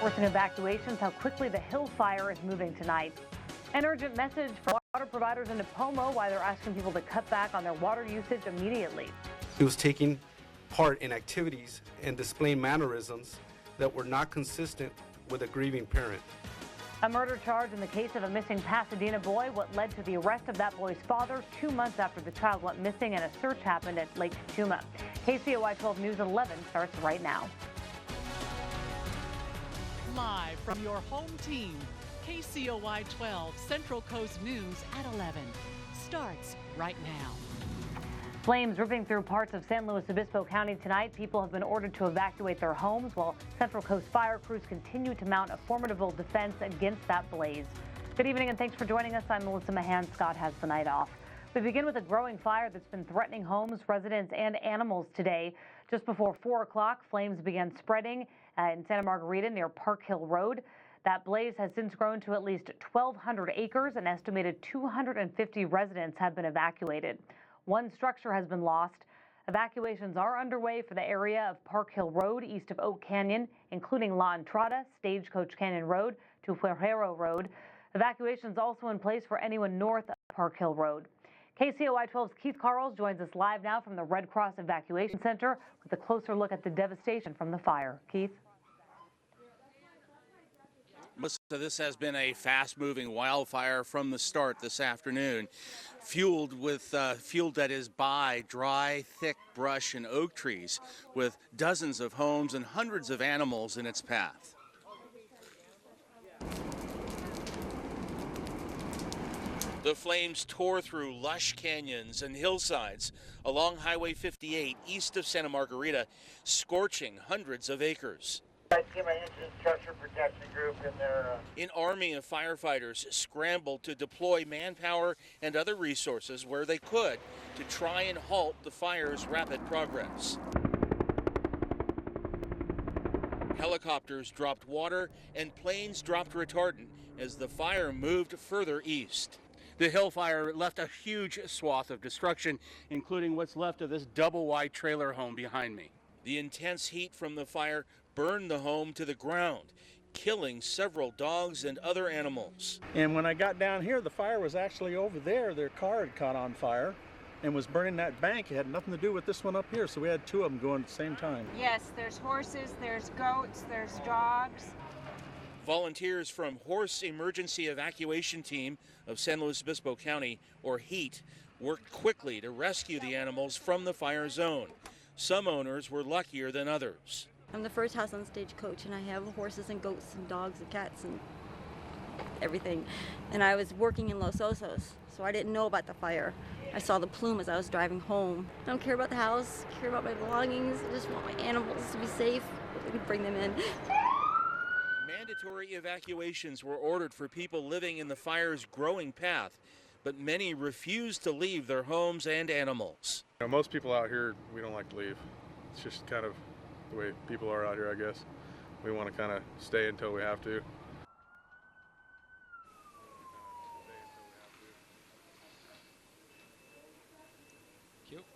Forcing evacuations, how quickly the Hill Fire is moving tonight. An urgent message for water providers in Nipomo, why they're asking people to cut back on their water usage immediately. He was taking part in activities and displaying mannerisms that were not consistent with a grieving parent. A murder charge in the case of a missing Pasadena boy, what led to the arrest of that boy's father 2 months after the child went missing and a search happened at Lake Tachuma. KCOY 12 News 11 starts right now. Live from your home team, KCOY 12 Central Coast News at 11 starts right now. Flames ripping through parts of San Luis Obispo County tonight. People have been ordered to evacuate their homes while Central Coast fire crews continue to mount a formidable defense against that blaze. Good evening and thanks for joining us. I'm Melissa Mahan. Scott has the night off. We begin with a growing fire that's been threatening homes, residents, and animals today. Just before 4 o'clock, flames began spreading in Santa Margarita near Park Hill Road. That blaze has since grown to at least 1,200 acres. An estimated 250 residents have been evacuated. One structure has been lost. Evacuations are underway for the area of Park Hill Road east of Oak Canyon, including La Entrada, Stagecoach Canyon Road to Ferrero Road. Evacuations also in place for anyone north of Park Hill Road. KCOY 12's Keith Carls joins us live now from the Red Cross Evacuation Center with a closer look at the devastation from the fire. Keith? This has been a fast-moving wildfire from the start this afternoon, fueled that is by dry, thick brush and oak trees, with dozens of homes and hundreds of animals in its path. The flames tore through lush canyons and hillsides along Highway 58 east of Santa Margarita, scorching hundreds of acres. Structure protection group in there. An army of firefighters scrambled to deploy manpower and other resources where they could to try and halt the fire's rapid progress. Helicopters dropped water and planes dropped retardant as the fire moved further east. The Hill Fire left a huge swath of destruction, including what's left of this double-wide trailer home behind me. The intense heat from the fire burned the home to the ground, killing several dogs and other animals. And when I got down here, the fire was actually over there. Their car had caught on fire and was burning that bank. It had nothing to do with this one up here, so we had two of them going at the same time. Yes, there's horses, there's goats, there's dogs. Volunteers from Horse Emergency Evacuation Team of San Luis Obispo County, or HEAT, worked quickly to rescue the animals from the fire zone. Some owners were luckier than others. I'm the first house on Stagecoach, and I have horses and goats and dogs and cats and everything. And I was working in Los Osos, so I didn't know about the fire. I saw the plume as I was driving home. I don't care about the house, I care about my belongings. I just want my animals to be safe. I can bring them in. Mandatory evacuations were ordered for people living in the fire's growing path, but many refused to leave their homes and animals. You know, most people out here, we don't like to leave. It's just kind of the way people are out here, I guess. We want to kind of stay until we have to.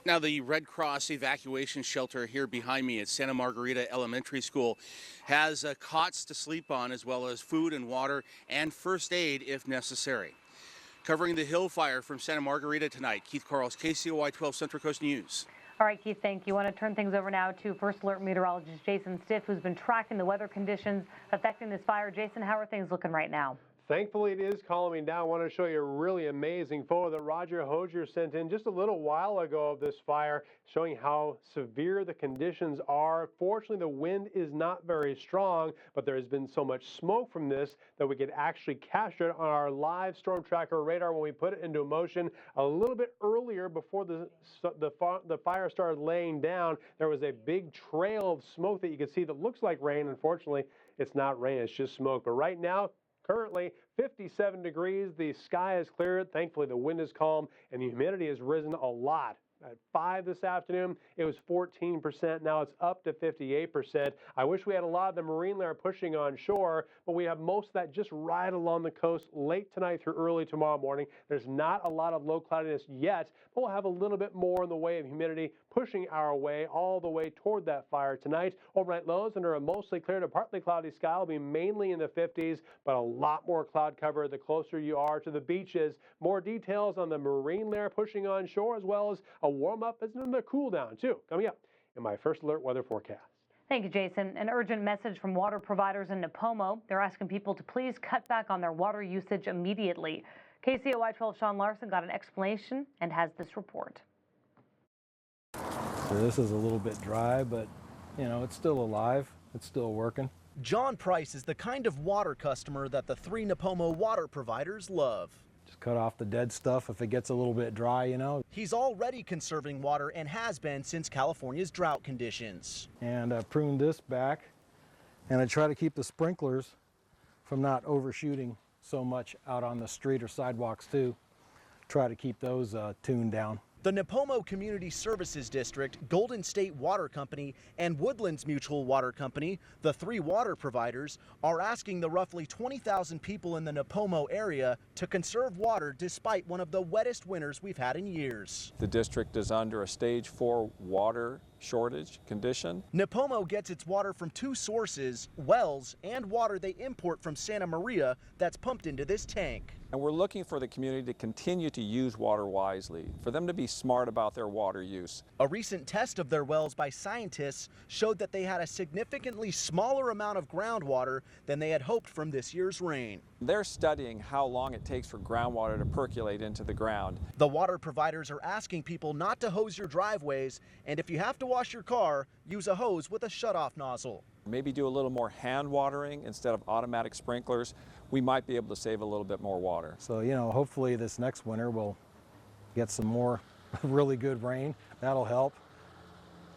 Now, the Red Cross evacuation shelter here behind me at Santa Margarita Elementary School has cots to sleep on, as well as food and water and first aid if necessary. Covering the Hill Fire from Santa Margarita tonight, Keith Carls, KCOY 12 Central Coast News. All right, Keith, thank you. I want to turn things over now to First Alert meteorologist Jason Stiff, who's been tracking the weather conditions affecting this fire. Jason, how are things looking right now? Thankfully, it is calming down. I want to show you a really amazing photo that Roger Hosier sent in just a little while ago of this fire, showing how severe the conditions are. Fortunately, the wind is not very strong, but there has been so much smoke from this that we could actually capture it on our live storm tracker radar when we put it into motion a little bit earlier before the fire started laying down. There was a big trail of smoke that you could see that looks like rain. Unfortunately, it's not rain, it's just smoke. But right now, currently 57 degrees, the sky is clear. Thankfully, the wind is calm and the humidity has risen a lot At 5 this afternoon, it was 14%. Now it's up to 58%. I wish we had a lot of the marine layer pushing on shore, but we have most of that just right along the coast late tonight through early tomorrow morning. There's not a lot of low cloudiness yet, but we'll have a little bit more in the way of humidity pushing our way all the way toward that fire tonight. Overnight lows under a mostly clear to partly cloudy sky will be mainly in the 50s, but a lot more cloud cover the closer you are to the beaches. More details on the marine layer pushing on shore, as well as a warm up and a cool down too, coming up in my first alert weather forecast. Thank you, Jason. An urgent message from water providers in Nipomo. They're asking people to please cut back on their water usage immediately. KCOY 12 Sean Larson got an explanation and has this report. So this is a little bit dry, but you know, it's still alive. It's still working. John Price is the kind of water customer that the 3 Nipomo water providers love. Just cut off the dead stuff if it gets a little bit dry, you know. He's already conserving water and has been since California's drought conditions. And I pruned this back, and I try to keep the sprinklers from not overshooting so much out on the street or sidewalks too. Try to keep those tuned down. The Nipomo Community Services District, Golden State Water Company, and Woodlands Mutual Water Company, the 3 water providers, are asking the roughly 20,000 people in the Nipomo area to conserve water despite one of the wettest winters we've had in years. The district is under a stage 4 water shortage condition. Nipomo gets its water from 2 sources, wells, and water they import from Santa Maria that's pumped into this tank. And we're looking for the community to continue to use water wisely, for them to be smart about their water use. A recent test of their wells by scientists showed that they had a significantly smaller amount of groundwater than they had hoped from this year's rain. They're studying how long it takes for groundwater to percolate into the ground. The water providers are asking people not to hose your driveways, and if you have to wash your car, use a hose with a shutoff nozzle. Maybe do a little more hand watering instead of automatic sprinklers. We might be able to save a little bit more water. So, you know, hopefully this next winter we'll get some more really good rain. That'll help,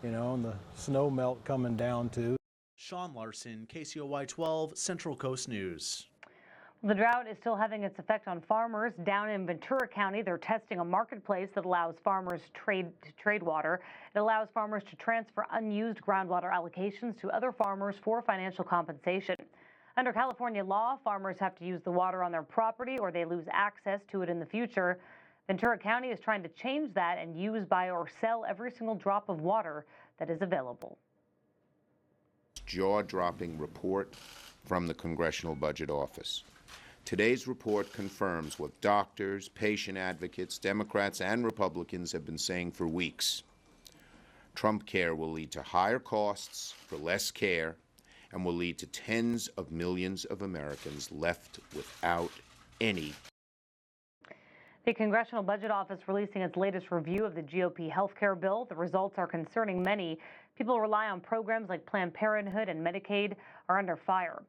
you know, and the snow melt coming down too. Sean Larson, KCOY 12 Central Coast News. The drought is still having its effect on farmers. Down in Ventura County, they're testing a marketplace that allows farmers to trade water. It allows farmers to transfer unused groundwater allocations to other farmers for financial compensation. Under California law, farmers have to use the water on their property or they lose access to it in the future. Ventura County is trying to change that and use, buy, or sell every single drop of water that is available. Jaw-dropping report from the Congressional Budget Office. Today's report confirms what doctors, patient advocates, Democrats, and Republicans have been saying for weeks. Trump care will lead to higher costs for less care and will lead to tens of millions of Americans left without any. The Congressional Budget Office releasing its latest review of the GOP health care bill. The results are concerning many. People rely on programs like Planned Parenthood and Medicaid are under fire.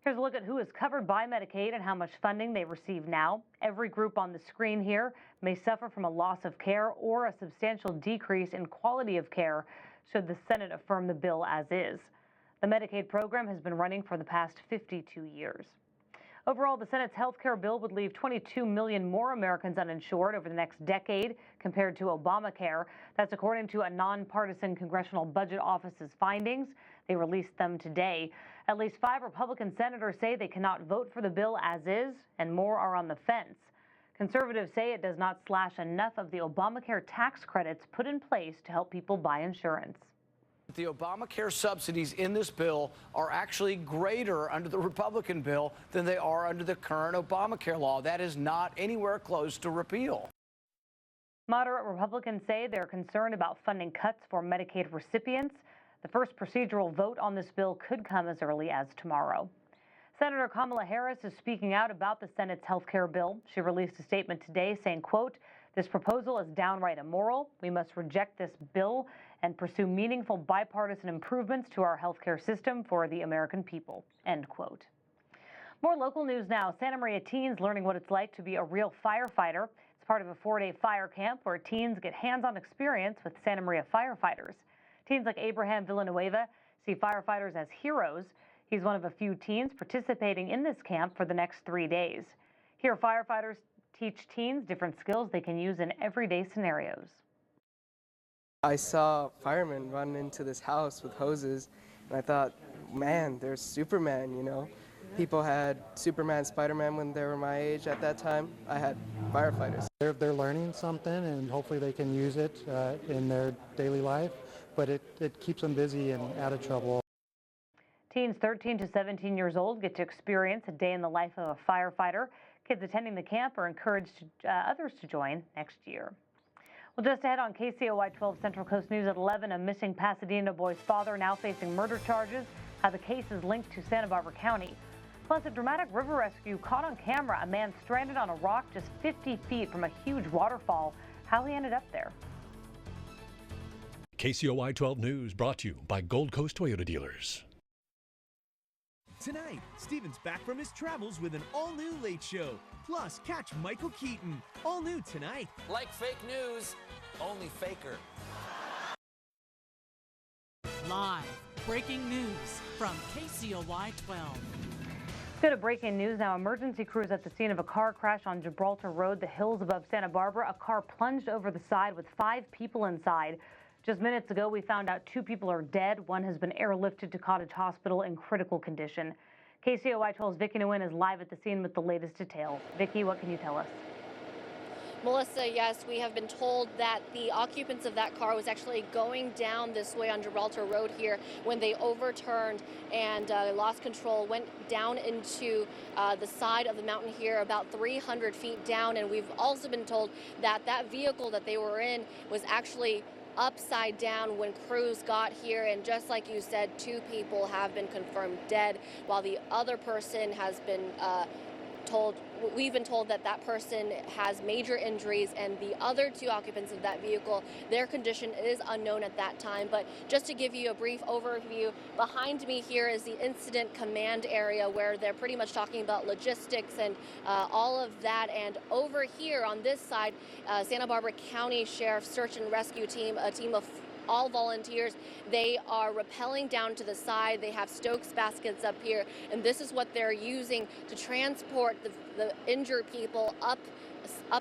Here's a look at who is covered by Medicaid and how much funding they receive now. Every group on the screen here may suffer from a loss of care or a substantial decrease in quality of care should the Senate affirm the bill as is. The Medicaid program has been running for the past 52 years. Overall, the Senate's health care bill would leave 22 million more Americans uninsured over the next decade compared to Obamacare. That's according to a nonpartisan Congressional Budget Office's findings. They released them today. At least 5 Republican senators say they cannot vote for the bill as is, and more are on the fence. Conservatives say it does not slash enough of the Obamacare tax credits put in place to help people buy insurance. The Obamacare subsidies in this bill are actually greater under the Republican bill than they are under the current Obamacare law. That is not anywhere close to repeal. Moderate Republicans say they're concerned about funding cuts for Medicaid recipients. The first procedural vote on this bill could come as early as tomorrow. Senator Kamala Harris is speaking out about the Senate's health care bill. She released a statement today saying, quote, "This proposal is downright immoral. We must reject this bill and pursue meaningful bipartisan improvements to our health care system for the American people," end quote. More local news now. Santa Maria teens learning what it's like to be a real firefighter. It's part of a 4-day fire camp where teens get hands-on experience with Santa Maria firefighters. Teens like Abraham Villanueva see firefighters as heroes. He's one of a few teens participating in this camp for the next 3 days. Here, firefighters teach teens different skills they can use in everyday scenarios. I saw firemen run into this house with hoses, and I thought, man, there's Superman, you know? People had Superman, Spider-Man when they were my age at that time. I had firefighters. They're learning something, and hopefully they can use it in their daily life, but it keeps them busy and out of trouble. Teens 13 to 17 years old get to experience a day in the life of a firefighter. Kids attending the camp are encouraged others to join next year. Well, just ahead on KCOY 12 Central Coast News at 11, a missing Pasadena boy's father now facing murder charges, how the case is linked to Santa Barbara County. Plus, a dramatic river rescue caught on camera, a man stranded on a rock just 50 feet from a huge waterfall, how he ended up there. KCOY 12 News brought to you by Gold Coast Toyota Dealers. Tonight, Steven's back from his travels with an all-new Late Show. Plus, catch Michael Keaton. All new tonight. Like fake news, only faker. Live breaking news from KCOY 12. Go to breaking news now. Emergency crews at the scene of a car crash on Gibraltar Road, the hills above Santa Barbara. A car plunged over the side with 5 people inside. Just minutes ago, we found out 2 people are dead. One has been airlifted to Cottage Hospital in critical condition. KCOY 12's Vicki Nguyen is live at the scene with the latest details. Vicki, what can you tell us? Melissa, yes, we have been told that the occupants of that car was actually going down this way on Gibraltar Road here when they overturned and lost control, went down into the side of the mountain here about 300 feet down. And we've also been told that that vehicle that they were in was actually upside down when crews got here, and just like you said, 2 people have been confirmed dead, while the other person has been we've been told that that person has major injuries, and the other 2 occupants of that vehicle, their condition is unknown at that time. But just to give you a brief overview, behind me here is the incident command area where they're pretty much talking about logistics and all of that. And over here on this side, Santa Barbara County Sheriff's Search and Rescue Team, a team of all volunteers, they are rappelling down to the side. They have Stokes baskets up here, and this is what they're using to transport the injured people up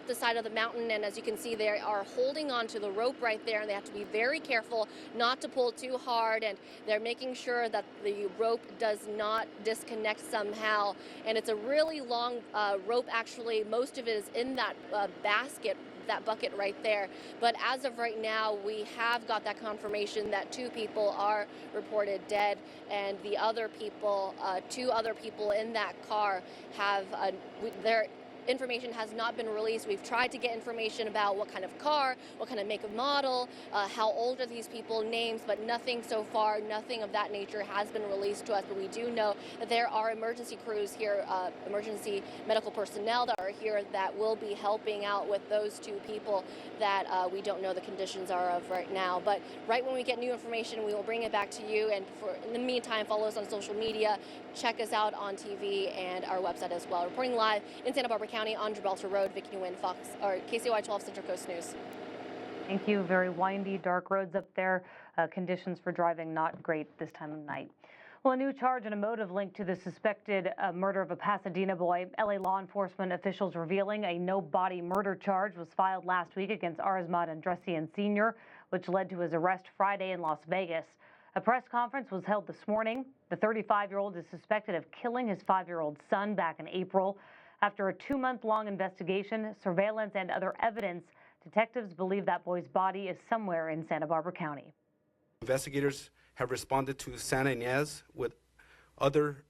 the side of the mountain. And as you can see, they are holding on to the rope right there, and they have to be very careful not to pull too hard, and they're making sure that the rope does not disconnect somehow. And it's a really long rope. Actually, most of it is in that basket, that bucket right there. But as of right now, we have got that confirmation that 2 people are reported dead, and the other people, 2 other people in that car have their information has not been released. We've tried to get information about what kind of car, what kind of make and model, how old are these people, names, but nothing so far, nothing of that nature has been released to us. But we do know that there are emergency crews here, emergency medical personnel that are here that will be helping out with those 2 people that we don't know the conditions are of right now. But right when we get new information, we will bring it back to you. And in the meantime, follow us on social media, check us out on TV and our website as well. Reporting live in Santa Barbara County on Gibraltar Road, Vicki Nguyen, KCOY 12 Central Coast News. Thank you. Very windy, dark roads up there. Conditions for driving not great this time of night. Well, a new charge and a motive linked to the suspected murder of a Pasadena boy. LA law enforcement officials revealing a no-body murder charge was filed last week against Arizmad Andresian Sr., which led to his arrest Friday in Las Vegas. A press conference was held this morning. The 35-year-old is suspected of killing his 5-year-old son back in April. After a 2-month-long investigation, surveillance, and other evidence, detectives believe that boy's body is somewhere in Santa Barbara County. Investigators have responded to Santa Ynez with other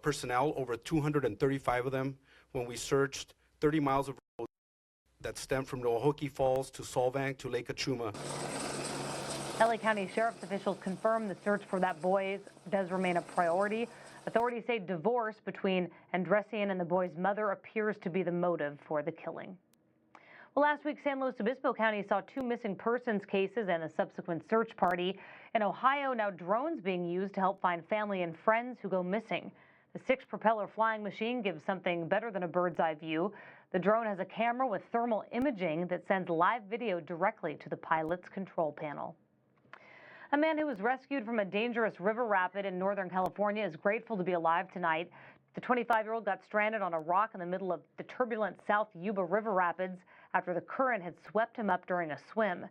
personnel, over 235 of them, when we searched 30 miles of road that stem from Ohoki Falls to Solvang to Lake Achuma. LA County Sheriff's officials confirm the search for that boy does remain a priority. Authorities say divorce between Andresian and the boy's mother appears to be the motive for the killing. Well, last week, San Luis Obispo County saw 2 missing persons cases and a subsequent search party. In Ohio, now drones being used to help find family and friends who go missing. The 6-propeller flying machine gives something better than a bird's eye view. The drone has a camera with thermal imaging that sends live video directly to the pilot's control panel. A man who was rescued from a dangerous river rapid in Northern California is grateful to be alive tonight. The 25-year-old got stranded on a rock in the middle of the turbulent South Yuba River rapids after the current had swept him up during a swim.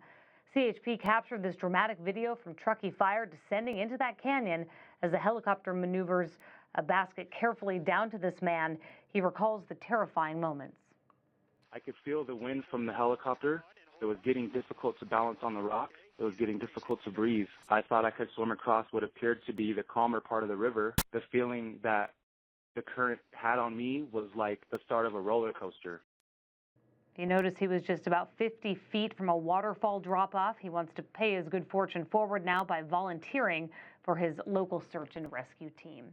CHP captured this dramatic video from Truckee Fire descending into that canyon as the helicopter maneuvers a basket carefully down to this man. He recalls the terrifying moments. I could feel the wind from the helicopter. It was getting difficult to balance on the rock. It was getting difficult to breathe. I thought I could swim across what appeared to be the calmer part of the river. The feeling that the current had on me was like the start of a roller coaster. You notice he was just about 50 feet from a waterfall drop-off. He wants to pay his good fortune forward now by volunteering for his local search and rescue team.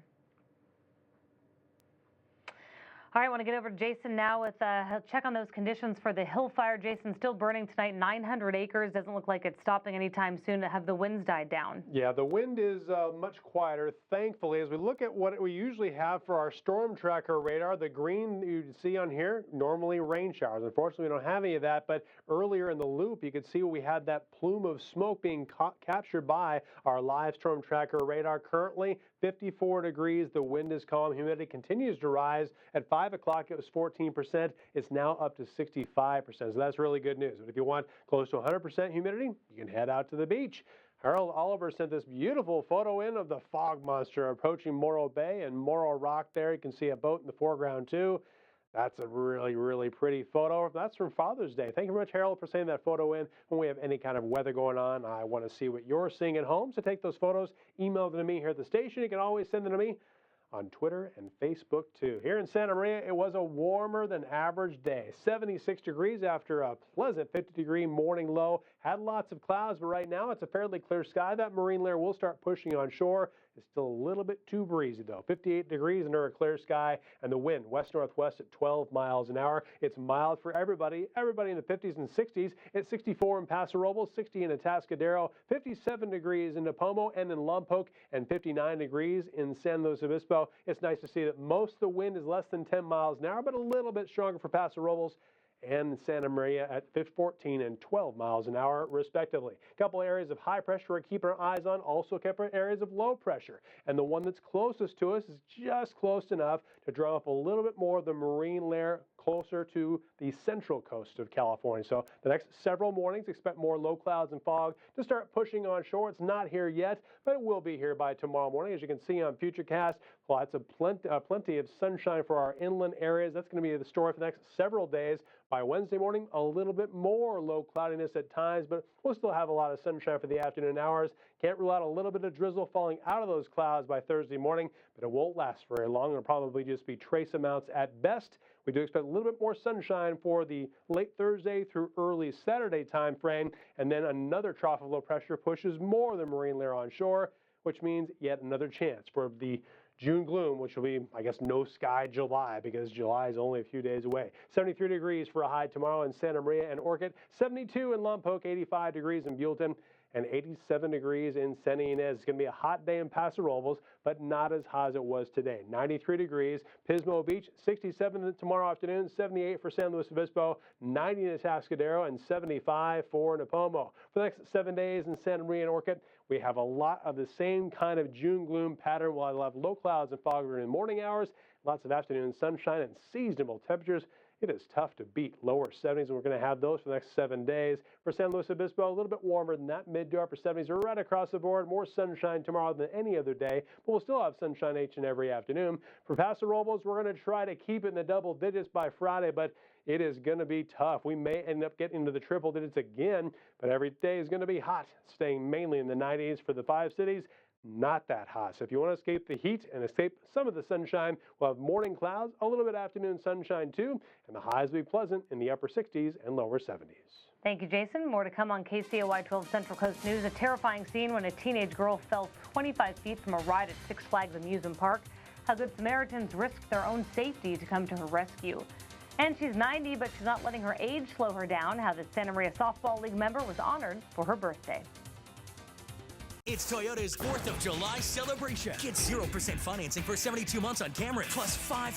All right, I want to get over to Jason now with a check on those conditions for the Hill Fire. Jason, still burning tonight, 900 acres. Doesn't look like it's stopping anytime soon. Have the winds died down? Yeah, the wind is much quieter, thankfully. As we look at what we usually have for our storm tracker radar, the green you see on here, normally rain showers. Unfortunately, we don't have any of that, but earlier in the loop, you could see we had that plume of smoke being captured by our live storm tracker radar. Currently, 54 degrees. The wind is calm. Humidity continues to rise. At 5 o'clock, it was 14%. It's now up to 65%. So that's really good news. But if you want close to 100% humidity, you can head out to the beach. Harold Oliver sent this beautiful photo in of the fog monster approaching Morro Bay and Morro Rock there. You can see a boat in the foreground, too. That's a really, really pretty photo. That's from Father's Day. Thank you very much, Harold, for sending that photo in. When we have any kind of weather going on, I want to see what you're seeing at home. So take those photos, email them to me here at the station. You can always send them to me on Twitter and Facebook, too. Here in Santa Maria, it was a warmer than average day. 76 degrees after a pleasant 50-degree morning low. Had lots of clouds, but right now it's a fairly clear sky. That marine layer will start pushing on shore. It's still a little bit too breezy, though. 58 degrees under a clear sky, and the wind west-northwest at 12 miles an hour. It's mild for everybody in the 50s and 60s. It's 64 in Paso Robles, 60 in Atascadero, 57 degrees in Napomo and in Lompoc, and 59 degrees in San Luis Obispo. It's nice to see that most of the wind is less than 10 miles an hour, but a little bit stronger for Paso Robles and Santa Maria at 14 and 12 miles an hour, respectively. A couple areas of high pressure we're keeping our eyes on, also kept areas of low pressure. And the one that's closest to us is just close enough to draw up a little bit more of the marine layer closer to the central coast of California. So the next several mornings, expect more low clouds and fog to start pushing on shore. It's not here yet, but it will be here by tomorrow morning. As you can see on Futurecast, lots of plenty of sunshine for our inland areas. That's going to be the story for the next several days. By Wednesday morning, a little bit more low cloudiness at times, but we'll still have a lot of sunshine for the afternoon hours. Can't rule out a little bit of drizzle falling out of those clouds by Thursday morning, but it won't last very long. It'll probably just be trace amounts at best. We do expect a little bit more sunshine for the late Thursday through early Saturday time frame, and then another trough of low pressure pushes more of the marine layer on shore, which means yet another chance for the June gloom, which will be, I guess, no sky July, because July is only a few days away. 73 degrees for a high tomorrow in Santa Maria and Orchid, 72 in Lompoc, 85 degrees in Buellton, and 87 degrees in Santa Ynez. It's going to be a hot day in Paso Robles, but not as hot as it was today. 93 degrees, Pismo Beach, 67 tomorrow afternoon, 78 for San Luis Obispo, 90 in Atascadero, and 75 for Napomo. For the next 7 days in Santa Maria and Orchid, we have a lot of the same kind of June gloom pattern. We'll have low clouds and fog during the morning hours, lots of afternoon sunshine and seasonable temperatures. It is tough to beat lower 70s, and we're going to have those for the next 7 days. For San Luis Obispo, a little bit warmer than that, mid to upper 70s right across the board. More sunshine tomorrow than any other day, but we'll still have sunshine each and every afternoon. For Paso Robles, we're going to try to keep it in the double digits by Friday, but it is going to be tough. We may end up getting into the triple digits again, but every day is going to be hot, staying mainly in the 90s for the 5 cities. Not that hot. So if you want to escape the heat and escape some of the sunshine, we'll have morning clouds, a little bit afternoon sunshine too, and the highs will be pleasant in the upper 60s and lower 70s. Thank you, Jason. More to come on KCOY 12 Central Coast News. A terrifying scene when a teenage girl fell 25 feet from a ride at Six Flags Amusement Park. How Good Samaritans risked their own safety to come to her rescue. And she's 90, but she's not letting her age slow her down. How the Santa Maria Softball League member was honored for her birthday. It's Toyota's 4th of July celebration. Get 0% financing for 72 months on Camry, plus $500